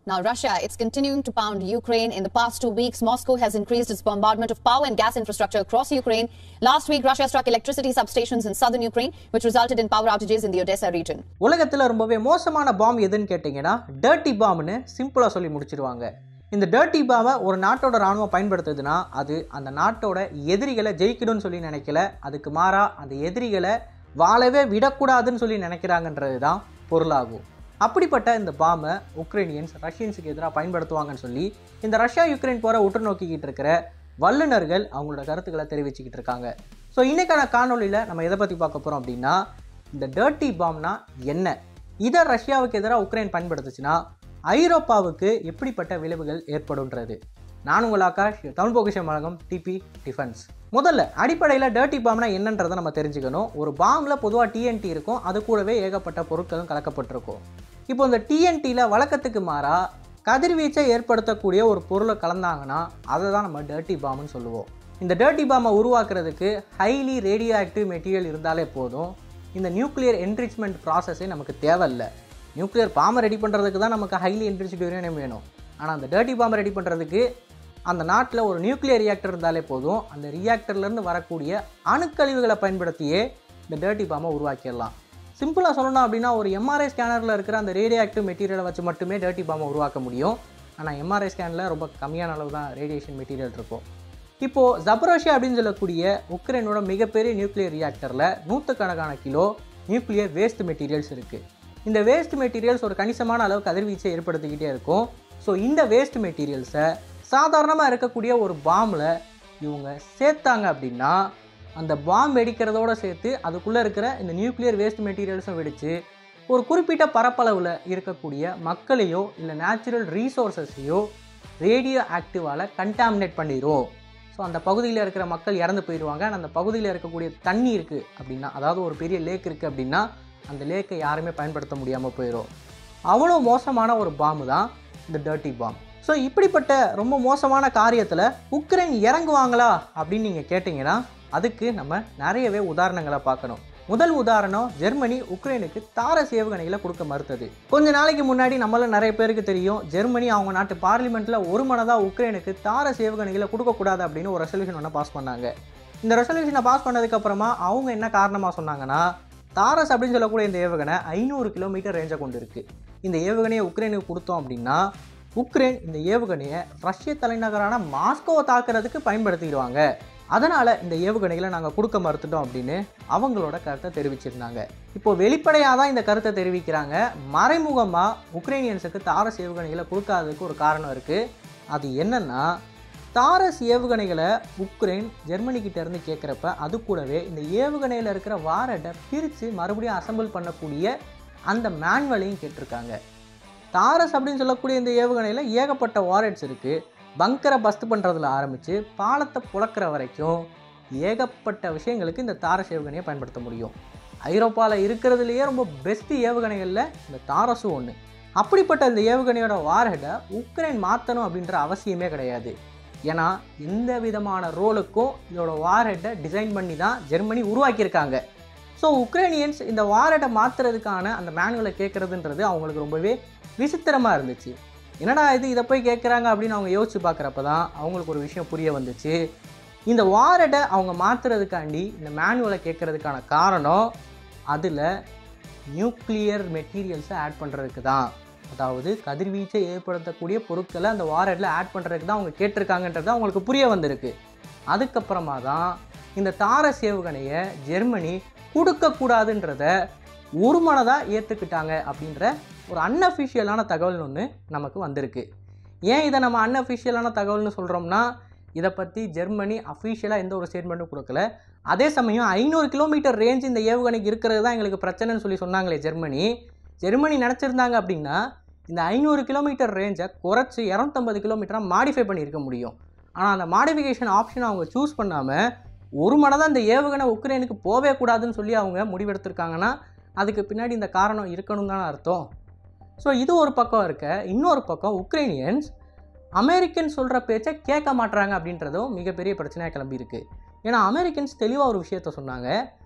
Now, Russia, it's continuing to pound Ukraine. In the past 2 weeks, Moscow has increased its bombardment of power and gas infrastructure across Ukraine. Last week, Russia struck electricity substations in southern Ukraine, which resulted in power outages in the Odessa region. உலகத்துல ரொம்பவே மோசமான bomb எதுன்னு கேட்டீங்கன்னா dirty பாம்னு சிம்பிளா சொல்லி முடிச்சிருவாங்க. இந்த dirty பாமை ஒரு நாட்டோட ராணுவம் பயன்படுத்துதுன்னா அது அந்த நாட்டோட எதிரிகளை ஜெயிக்கணும்னு சொல்லி நினைக்கல, அதுக்கு மாறா அந்த எதிரிகளை வாழவே விடக்கூடாதுன்னு சொல்லி நினைக்கிறாங்கன்றது தான் பொருளாகும். அப்படிப்பட்ட இந்த பாமை உக்ரைனியன்ஸ் ரஷ்யன்ஸுக்கு எதிராக பயன்படுத்துவாங்கன்னு சொல்லி இந்த ரஷ்யா யுக்ரைன் போரை உற்று நோக்கிக்கிட்டு இருக்கிற வல்லுநர்கள் அவங்களோட கருத்துக்களை தெரிவிச்சுக்கிட்டு இருக்காங்க. ஸோ இன்னைக்கான காணொலியில் நம்ம எதை பற்றி பார்க்க போகிறோம் அப்படின்னா, இந்த டர்ட்டி பாம்னா என்ன, இதை ரஷ்யாவுக்கு எதிராக உக்ரைன் பயன்படுத்துச்சுன்னா ஐரோப்பாவுக்கு எப்படிப்பட்ட விளைவுகள் ஏற்படும்ன்றது. நான் உங்கள் ஆகாஷ், தமிழ் பொக்கிஷம் வழங்கும் டிபி டிஃபென்ஸ். முதல்ல அடிப்படையில் டர்ட்டி பாம்னா என்னன்றதை நம்ம தெரிஞ்சுக்கணும். ஒரு பாம்பில் பொதுவாக டிஎன்டி இருக்கும், அது கூடவே ஏகப்பட்ட பொருட்களும் கலக்கப்பட்டிருக்கும். இப்போ இந்த டிஎன்டியில் வழக்கத்துக்கு மாறா கதிர்வீச்சை ஏற்படுத்தக்கூடிய ஒரு பொருளை கலந்தாங்கன்னா அதை தான் நம்ம டர்ட்டி பாம்னு சொல்லுவோம். இந்த டர்ட்டி பாமை உருவாக்குறதுக்கு ஹைலி ரேடியோ ஆக்டிவ் மெட்டீரியல் இருந்தாலே போதும். இந்த நியூக்ளியர் என்ரிச்மெண்ட் ப்ராசஸே நமக்கு தேவையில்லை. நியூக்ளியர் பாம்பை ரெடி பண்ணுறதுக்கு தான் நமக்கு ஹைலி என்ரிச்டு யுரேனியம் வேணும். ஆனால் அந்த டர்ட்டி பாம்பை ரெடி பண்ணுறதுக்கு அந்த நாட்டில் ஒரு நியூக்ளியர் ரியாக்டர் இருந்தாலே போதும். அந்த ரியாக்டர்லேருந்து வரக்கூடிய அணுக்கழிவுகளை பயன்படுத்தியே இந்த டர்ட்டி பாம்பை உருவாக்கிடலாம். சிம்பிளாக சொல்லணும் அப்படின்னா, ஒரு எம்ஆர்ஐ ஸ்கேனரில் இருக்கிற அந்த ரேடியோ ஆக்டிவ் மெட்டீரியலை வச்சு மட்டுமே டர்ட்டி பாம்பை உருவாக்க முடியும். ஆனால் எம்ஆர்ஐ ஸ்கேனில் ரொம்ப கம்மியான அளவு தான் ரேடியேஷன் மெட்டீரியல் இருக்கும். இப்போது ஜப்ரோஷியா அப்படின்னு சொல்லக்கூடிய உக்ரைனோட மிகப்பெரிய நியூக்ளியர் ரியாக்டரில் நூற்றுக்கணக்கான கிலோ நியூக்ளியர் வேஸ்ட் மெட்டீரியல்ஸ் இருக்குது. இந்த வேஸ்ட் மெட்டீரியல்ஸ் ஒரு கணிசமான அளவு கதிர்வீச்சை ஏற்படுத்திக்கிட்டே இருக்கும். ஸோ இந்த வேஸ்ட் மெட்டீரியல்ஸை சாதாரணமாக இருக்கக்கூடிய ஒரு பாம்பில் இவங்க சேர்த்தாங்க அப்படின்னா அந்த பாம்பு வெடிக்கிறதோடு சேர்த்து அதுக்குள்ளே இருக்கிற இந்த நியூக்ளியர் வேஸ்ட் மெட்டீரியல்ஸும் வெடித்து ஒரு குறிப்பிட்ட பரப்பளவில் இருக்கக்கூடிய மக்களையோ இல்லை நேச்சுரல் ரீசோர்ஸஸையோ ரேடியோ ஆக்டிவால் கண்டாமினேட் பண்ணிடும். ஸோ அந்த பகுதியில் இருக்கிற மக்கள் இறந்து போயிடுவாங்க. அந்த பகுதியில் இருக்கக்கூடிய தண்ணி இருக்குது அப்படின்னா, அதாவது ஒரு பெரிய லேக் இருக்குது அப்படின்னா அந்த லேக்கை யாருமே பயன்படுத்த முடியாமல் போயிடும். அவ்வளோ மோசமான ஒரு பாம்பு தான் இந்த டர்ட்டி பாம். ஸோ இப்படிப்பட்ட ரொம்ப மோசமான காரியத்தில் உக்ரைன் இறங்குவாங்களா அப்படின்னு நீங்கள் கேட்டிங்கன்னா அதுக்கு நம்ம நிறையவே உதாரணங்களை பார்க்கணும். முதல் உதாரணம், ஜெர்மனி உக்ரைனுக்கு தாரஸ் ஏவுகணைகளை கொடுக்க மறுத்தது. கொஞ்ச நாளைக்கு முன்னாடி நம்மள நிறைய பேருக்கு தெரியும், ஜெர்மனி அவங்க நாட்டு பார்லிமெண்ட்டில் ஒரு மனதாக உக்ரைனுக்கு தாரஸ் ஏவுகணைகளை கொடுக்கக்கூடாது அப்படின்னு ஒரு ரெசல்யூஷன் ஒன்று பாஸ் பண்ணாங்க. இந்த ரெசல்யூஷனை பாஸ் பண்ணதுக்கப்புறமா அவங்க என்ன காரணமாக சொன்னாங்கன்னா, தாரஸ் அப்படின்னு சொல்லக்கூடிய இந்த ஏவுகணை 500 கிலோமீட்டர் ரேஞ்சை கொண்டு இருக்குது. இந்த ஏவுகணையை உக்ரைனுக்கு கொடுத்தோம் அப்படின்னா உக்ரைன் இந்த ஏவுகணையை ரஷ்ய தலைநகரான மாஸ்கோவை தாக்குறதுக்கு பயன்படுத்திடுவாங்க. அதனால் இந்த ஏவுகணைகளை நாங்கள் கொடுக்க மறுத்துட்டோம் அப்படின்னு அவங்களோட கருத்தை தெரிவிச்சிருந்தாங்க. இப்போது வெளிப்படையாக தான் இந்த கருத்தை தெரிவிக்கிறாங்க. மறைமுகமாக உக்ரைனியன்ஸுக்கு தாரஸ் ஏவுகணைகளை கொடுக்காததுக்கு ஒரு காரணம் இருக்குது. அது என்னென்னா, தாரஸ் ஏவுகணைகளை உக்ரைன் ஜெர்மனிக்கிட்ட இருந்து கேட்குறப்ப அது கூடவே இந்த ஏவுகணையில் இருக்கிற வாரட்டை பிரித்து மறுபடியும் அசம்பிள் பண்ணக்கூடிய அந்த மேனுவலையும் கேட்டிருக்காங்க. தாரஸ் அப்படின்னு சொல்லக்கூடிய இந்த ஏவுகணையில் ஏகப்பட்ட வாரட்ஸ் இருக்குது. பங்கரை பஸ்ட் பண்ணுறதுல ஆரம்பித்து பாலத்தை புழக்கிற வரைக்கும் ஏகப்பட்ட விஷயங்களுக்கு இந்த தாரஸ் ஏவுகணையை பயன்படுத்த முடியும். ஐரோப்பாவில் இருக்கிறதுலையே ரொம்ப பெஸ்ட்டு ஏவுகணைகளில் இந்த தாரஸும் ஒன்று. அப்படிப்பட்ட இந்த ஏவுகணையோட வார்ஹெட்டை உக்ரைன் மாற்றணும் அப்படின்ற அவசியமே கிடையாது. ஏன்னா எந்த விதமான ரோலுக்கும் இதோட வார்ஹெட்டை டிசைன் பண்ணி தான் ஜெர்மனி உருவாக்கியிருக்காங்க. ஸோ உக்ரைனியன்ஸ் இந்த வார்ஹெட்டை மாற்றுறதுக்கான அந்த மேனுவலை கேட்குறதுன்றது அவங்களுக்கு ரொம்பவே விசித்திரமாக இருந்துச்சு. என்னடா இது, இதை போய் கேட்குறாங்க அப்படின்னு அவங்க யோசிச்சு பார்க்குறப்ப தான் அவங்களுக்கு ஒரு விஷயம் புரிய வந்துச்சு. இந்த வாரட்டை அவங்க மாற்றுறதுக்காண்டி இந்த மேனுவலை கேட்குறதுக்கான காரணம் அதில் நியூக்ளியர் மெட்டீரியல்ஸை ஆட் பண்ணுறதுக்கு தான். அதாவது கதிர்வீச்சை ஏற்படுத்தக்கூடிய பொருட்களை அந்த வாரட்டில் ஆட் பண்ணுறதுக்கு தான் அவங்க கேட்டிருக்காங்கன்றது அவங்களுக்கு புரிய வந்திருக்கு. அதுக்கப்புறமா தான் இந்த தாரஸ் ஏவுகணையை ஜெர்மனி கொடுக்கக்கூடாதுன்றத ஒரு மனதாக ஏற்றுக்கிட்டாங்க அப்படின்ற ஒரு அன்அஃபிஷியலான தகவல் ஒன்று நமக்கு வந்திருக்கு. ஏன் இதை நம்ம அன்அஃபிஷியலான தகவல்னு சொல்கிறோம்னா, இதை பற்றி ஜெர்மனி அஃபிஷியலாக எந்த ஒரு ஸ்டேட்மெண்ட்டும் கொடுக்கல. அதே சமயம் 500 கிலோமீட்டர் ரேஞ்ச் இந்த ஏவுகணைக்கு இருக்கிறது தான் எங்களுக்கு பிரச்சனைன்னு சொல்லி சொன்னாங்களே ஜெர்மனி நினச்சிருந்தாங்க அப்படின்னா இந்த 500 கிலோமீட்டர் ரேஞ்சை குறைச்சி 250 கிலோமீட்டராக மாடிஃபை பண்ணியிருக்க முடியும். ஆனால் அந்த மாடிஃபிகேஷன் ஆப்ஷனை அவங்க சூஸ் பண்ணாமல் ஒரு மனதாக இந்த ஏவுகணை உக்ரைனுக்கு போவே கூடாதுன்னு சொல்லி அவங்க முடிவெடுத்திருக்காங்கன்னா அதுக்கு பின்னாடி இந்த காரணம் இருக்கணும் தானே அர்த்தம். ஸோ இது ஒரு பக்கம் இருக்க, இன்னொரு பக்கம் உக்ரைனியன்ஸ் அமெரிக்கன் சொல்கிற பேச்சை கேட்க மாட்டுறாங்க அப்படின்றதும் மிகப்பெரிய பிரச்சனையாக கிளம்பியிருக்கு. ஏன்னா அமெரிக்கன்ஸ் தெளிவாக ஒரு விஷயத்த சொன்னாங்க,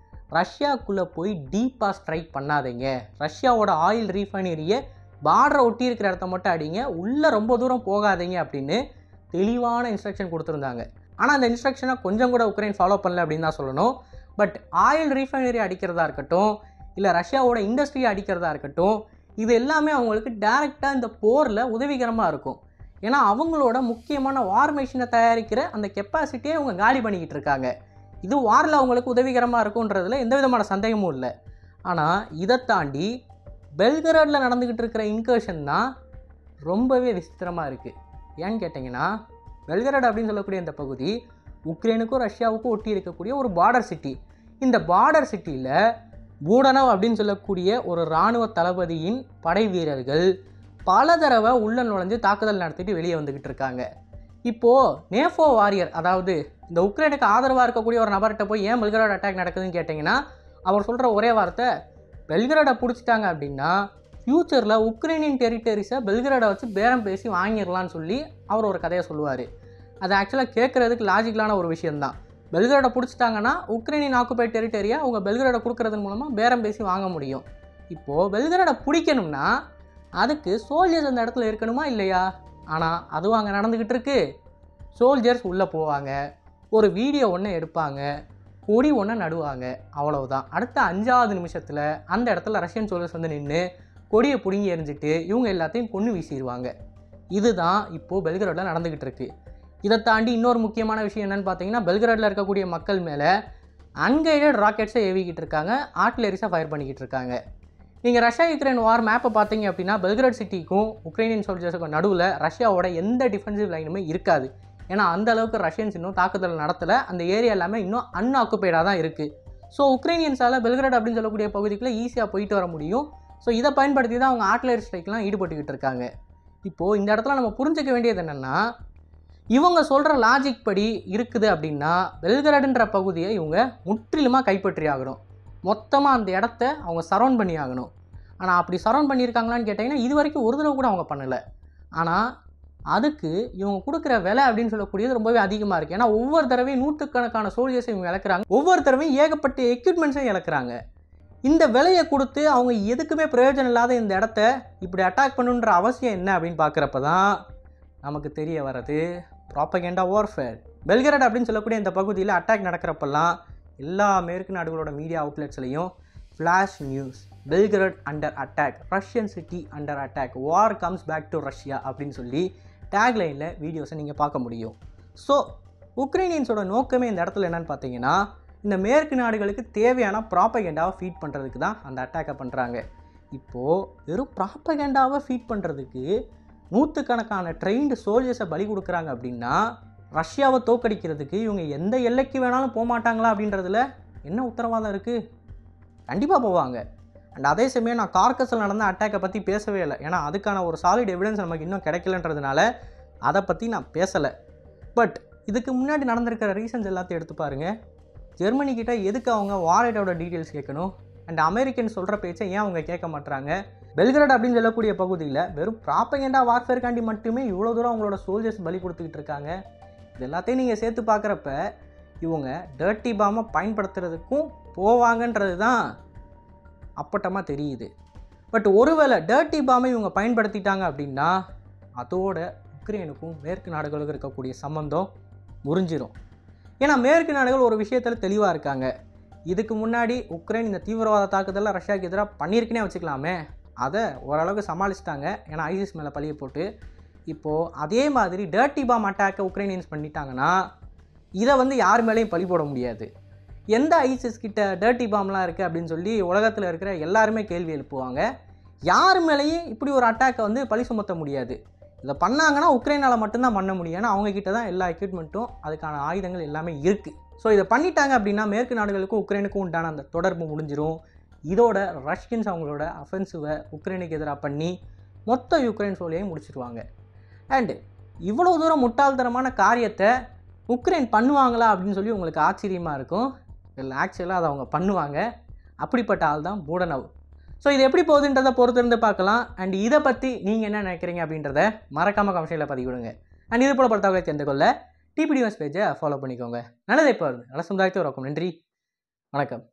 ரஷ்யாவுக்குள்ளே போய் டீப்பாக ஸ்ட்ரைக் பண்ணாதீங்க, ரஷ்யாவோட ஆயில் ரீஃபைனரியை பார்டரை ஒட்டி இருக்கிற இடத்த மட்டும் அடிங்க, உள்ளே ரொம்ப தூரம் போகாதீங்க அப்படின்னு தெளிவான இன்ஸ்ட்ரக்ஷன் கொடுத்துருந்தாங்க. ஆனால் அந்த இன்ஸ்ட்ரக்ஷனை கொஞ்சம் கூட உக்ரைன் ஃபாலோ பண்ணல அப்படின்னு தான் சொல்லணும். பட் ஆயில் ரீஃபைனரி அடிக்கிறதா இருக்கட்டும், இல்லை ரஷ்யாவோட இண்டஸ்ட்ரியை அடிக்கிறதா இருக்கட்டும், இது எல்லாமே அவங்களுக்கு டைரெக்டாக இந்த போரில் உதவிகரமாக இருக்கும். ஏன்னா அவங்களோட முக்கியமான வார் மெஷினை தயாரிக்கிற அந்த கெப்பாசிட்டியை அவங்க காலி பண்ணிக்கிட்டு இருக்காங்க. இது வாரில் அவங்களுக்கு உதவிகரமாக இருக்குன்றதுல எந்த விதமான சந்தேகமும் இல்லை. ஆனால் இதை தாண்டி பெல்கரேடில் நடந்துக்கிட்டு இருக்கிற இன்கர்ஷன் தான் ரொம்பவே விசித்திரமாக இருக்குது. ஏன்னு கேட்டிங்கன்னா, பெல்கரேட் அப்படின்னு சொல்லக்கூடிய இந்த பகுதி உக்ரைனுக்கும் ரஷ்யாவுக்கும் ஒட்டி இருக்கக்கூடிய ஒரு பார்டர் சிட்டி. இந்த பார்டர் சிட்டியில் பூடனவ் அப்படின்னு சொல்லக்கூடிய ஒரு இராணுவ தளபதியின் படை வீரர்கள் பல தடவை உள்ள நுழைஞ்சு தாக்குதல் நடத்திட்டு வெளியே வந்துக்கிட்டு இருக்காங்க. இப்போது நேஃபோ வாரியர், அதாவது இந்த உக்ரைனுக்கு ஆதரவாக இருக்கக்கூடிய ஒரு நபர்கிட்ட போய் ஏன் பெல்கரேட் அட்டாக் நடக்குதுன்னு கேட்டிங்கன்னா, அவர் சொல்கிற ஒரே வார்த்தை, பெல்கரேடை பிடிச்சிட்டாங்க அப்படின்னா ஃப்யூச்சரில் உக்ரைனியன் டெரிட்டரிஸை பெல்கரேடை வச்சு பேரம் பேசி வாங்கிடலான்னு சொல்லி அவர் ஒரு கதையை சொல்லுவார். அது ஆக்சுவலாக கேட்குறதுக்கு லாஜிக்கலான ஒரு விஷயந்தான். பெல்கரேடை பிடிச்சிட்டாங்கன்னா உக்ரைனியன் ஆக்குபைட் டெரிட்டரியை அவங்க பெல்கரேடை கொடுக்கறது மூலமாக பேரம் பேசி வாங்க முடியும். இப்போது பெல்கரேடை பிடிக்கணும்னா அதுக்கு சோல்ஜர்ஸ் அந்த இடத்துல இருக்கணுமா இல்லையா? ஆனால் அதுவும் அங்கே நடந்துக்கிட்டு இருக்கு. சோல்ஜர்ஸ் உள்ளே போவாங்க, ஒரு வீடியோ ஒன்று எடுப்பாங்க, கொடி ஒன்று நடுவாங்க, அவ்வளவுதான். அடுத்த 5வது நிமிஷத்தில் அந்த இடத்துல ரஷ்யன் சோல்ஜர்ஸ் வந்து நின்று கொடியை பிடுங்கி எறிஞ்சிட்டு இவங்க எல்லாத்தையும் கொன்று வீசிடுவாங்க. இதுதான் இப்போது பெல்கரேடில் நடந்துக்கிட்டு இருக்கு. இதை தாண்டி இன்னொரு முக்கியமான விஷயம் என்னென்னு பார்த்தீங்கன்னா, பெல்கரேடில் இருக்கக்கூடிய மக்கள் மேலே அன்கைடட் ராக்கெட்ஸை ஏவிக்கிட்டு இருக்காங்க, ஆர்ட்டிலரிஸாக ஃபயர் பண்ணிக்கிட்டு இருக்காங்க. நீங்கள் ரஷ்யா யுக்ரைன் வார் மேப்பை பார்த்தீங்க அப்படின்னா, பெல்கரேட் சிட்டிக்கும் உக்ரைனியன் சோல்ஜர்ஸுக்கும் நடுவில் ரஷ்யாவோட எந்த டிஃபென்சிவ் லைனுமே இருக்காது. ஏன்னா அந்த அளவுக்கு ரஷ்யன்ஸ் இன்னும் தாக்குதல் நடத்தலை. அந்த ஏரியா எல்லாமே இன்னும் அன்ஆக்குபைடாக தான் இருக்குது. ஸோ உக்ரைனியன்ஸால் பெல்கரேட் அப்படின்னு சொல்லக்கூடிய பகுதிக்குள்ளே ஈஸியாக போயிட்டு வர முடியும். ஸோ இதை பயன்படுத்தி தான் அவங்க ஆர்ட்டிலரி ஸ்ட்ரைக்லாம் ஈடுபட்டுக்கிட்டு இருக்காங்க. இப்போது இந்த இடத்துல நம்ம புரிஞ்சிக்க வேண்டியது என்னென்னா, இவங்க சொல்கிற லாஜிக் படி இருக்குது அப்படின்னா பெல்கரேடுன்ற பகுதியை இவங்க முற்றிலுமாக கைப்பற்றி ஆகணும். மொத்தமாக அந்த இடத்த அவங்க சரௌண்ட் பண்ணி ஆகணும். ஆனால் அப்படி சரௌண்ட் பண்ணியிருக்காங்களான்னு கேட்டிங்கன்னா இது வரைக்கும் ஒரு தடவை கூட அவங்க பண்ணலை. ஆனால் அதுக்கு இவங்க கொடுக்குற விலை அப்படின்னு சொல்லக்கூடியது ரொம்பவே அதிகமாக இருக்குது. ஏன்னா ஒவ்வொரு தடவையும் நூற்றுக்கணக்கான சோல்ஜர்ஸை இவங்க இழக்கிறாங்க, ஒவ்வொரு தடவையும் ஏகப்பட்ட எக்யூப்மெண்ட்ஸையும் இழக்கிறாங்க. இந்த விலையை கொடுத்து அவங்க எதுக்குமே பிரயோஜனம் இல்லாத இந்த இடத்த இப்படி அட்டாக் பண்ணுன்ற அவசியம் என்ன அப்படின்னு பார்க்குறப்ப தான் நமக்கு தெரிய வர்றது ப்ராப்பகேண்டா வார்ஃபேர். பெல்கரேட் அப்படின்னு சொல்லக்கூடிய இந்த பகுதியில் அட்டாக் நடக்கிறப்பெல்லாம் எல்லா மேற்கு நாடுகளோட மீடியா அவுட்லெட்ஸ்லையும் flash news, Belgrade under attack, Russian city under attack, war comes back to Russia அப்படின்னு சொல்லி டேக்லைனில் வீடியோஸை நீங்கள் பார்க்க முடியும். ஸோ உக்ரைனியன்ஸோட நோக்கமே இந்த இடத்துல என்னென்னு பார்த்தீங்கன்னா, இந்த மேற்கு நாடுகளுக்கு தேவையான ப்ராப்பகேண்டாவை ஃபீட் பண்ணுறதுக்கு தான் அந்த அட்டாக்கை பண்ணுறாங்க. இப்போது வெறும் ப்ராப்பகேண்டாவை ஃபீட் பண்ணுறதுக்கு நூற்றுக்கணக்கான ட்ரெயின்டு சோல்ஜர்ஸை பலி கொடுக்குறாங்க அப்படின்னா ரஷ்யாவை தோக்கடிக்கிறதுக்கு இவங்க எந்த எல்லைக்கு வேணாலும் போக மாட்டாங்களா அப்படின்றதுல என்ன உத்தரவாதம் இருக்குது? கண்டிப்பாக போவாங்க. அண்ட் அதே சமயம் நான் கார்கஸில் நடந்த அட்டாக்கை பற்றி பேசவே இல்லை. ஏன்னா அதுக்கான ஒரு சாலிட் எவிடன்ஸ் நமக்கு இன்னும் கிடைக்கலன்றதுனால அதை பற்றி நான் பேசலை. பட் இதுக்கு முன்னாடி நடந்திருக்கிற ரீசன்ஸ் எல்லாத்தையும் எடுத்து பாருங்கள். ஜெர்மனிக்கிட்ட எதுக்கு அவங்க வாரேட்டோட டீட்டெயில்ஸ் கேட்கணும்? அண்ட் அமெரிக்கன் சொல்கிற பேச்சை ஏன் அவங்க கேட்க மாட்டுறாங்க? பெல்கரேட் அப்படின்னு சொல்லக்கூடிய பகுதியில் வெறும் ப்ராப்பகேண்டா வார்ஃபேர்காண்டி மட்டுமே இவ்வளோ தூரம் அவங்களோட சோல்ஜர்ஸ் பலி கொடுத்துக்கிட்டு இருக்காங்க. இது எல்லாத்தையும் நீங்கள் சேர்த்து பார்க்குறப்ப இவங்க டர்ட்டி பாம்பை பயன்படுத்துறதுக்கும் போவாங்கன்றது தான் அப்பட்டமாக தெரியுது. பட் ஒருவேளை டர்ட்டி பாம்பை இவங்க பயன்படுத்திட்டாங்க அப்படின்னா அதோட உக்ரைனுக்கும் மேற்கு நாடுகளுக்கும் இருக்கக்கூடிய சம்பந்தம் முறிஞ்சிரும். ஏன்னா மேற்கு நாடுகள் ஒரு விஷயத்தில் தெளிவாக இருக்காங்க. இதுக்கு முன்னாடி உக்ரைன் இந்த தீவிரவாத தாக்குதலில் ரஷ்யாவுக்கு எதிராக பண்ணியிருக்குன்னே வச்சுக்கலாமே, அதை ஓரளவுக்கு சமாளிச்சிட்டாங்க. ஏன்னா ஐசிஸ் மேலே பழிய போட்டு. இப்போது அதே மாதிரி டர்ட்டி பாம் அட்டாக்கை உக்ரைனியன்ஸ் பண்ணிட்டாங்கன்னா இதை யார் மேலேயும் பழி போட முடியாது. எந்த ஐசிஸ் கிட்ட டர்ட்டி பாம்லாம் இருக்குது அப்படின்னு சொல்லி உலகத்தில் இருக்கிற எல்லாருமே கேள்வி எழுப்புவாங்க. யார் மேலேயும் இப்படி ஒரு அட்டாக்கை பழி சுமத்த முடியாது. இதை பண்ணாங்கன்னா உக்ரைனால் மட்டும்தான் பண்ண முடியும். ஏன்னா அவங்கக்கிட்ட தான் எல்லா எக்யூப்மெண்ட்டும் அதுக்கான ஆயுதங்கள் எல்லாமே இருக்குது. ஸோ இதை பண்ணிட்டாங்க அப்படின்னா மேற்கு நாடுகளுக்கும் உக்ரைனுக்கும் உண்டான அந்த தொடர்பு முடிஞ்சிடும். இதோட ரஷ்யன்ஸ் அவங்களோட அஃபென்சிவை உக்ரைனுக்கு எதிராக பண்ணி மொத்த யுக்ரைன் சோழியையும் முடிச்சிடுவாங்க. அண்டு இவ்வளோ தூரம் முட்டாள்தனமான காரியத்தை உக்ரைன் பண்ணுவாங்களா அப்படின்னு சொல்லி உங்களுக்கு ஆச்சரியமாக இருக்கும். இல்லை, ஆக்சுவலாக அதை அவங்க பண்ணுவாங்க. அப்படிப்பட்ட ஆள் தான் பூடனவ். ஸோ இது எப்படி போகுதுன்றதை பொறுத்திருந்து பார்க்கலாம். அண்ட் இதை பற்றி நீங்கள் என்ன நினைக்கிறீங்க அப்படின்றத மறக்காமல் கமெண்ட்ஸில் பதிவிடுங்க. அண்ட் இது போல பல தெரிந்து கொள்ள டிபிடிஎஸ் பேஜை ஃபாலோ பண்ணிக்கோங்க. நல்லதை இப்போ நல்ல சமுதாயத்தை உருவாக்கும். நன்றி, வணக்கம்.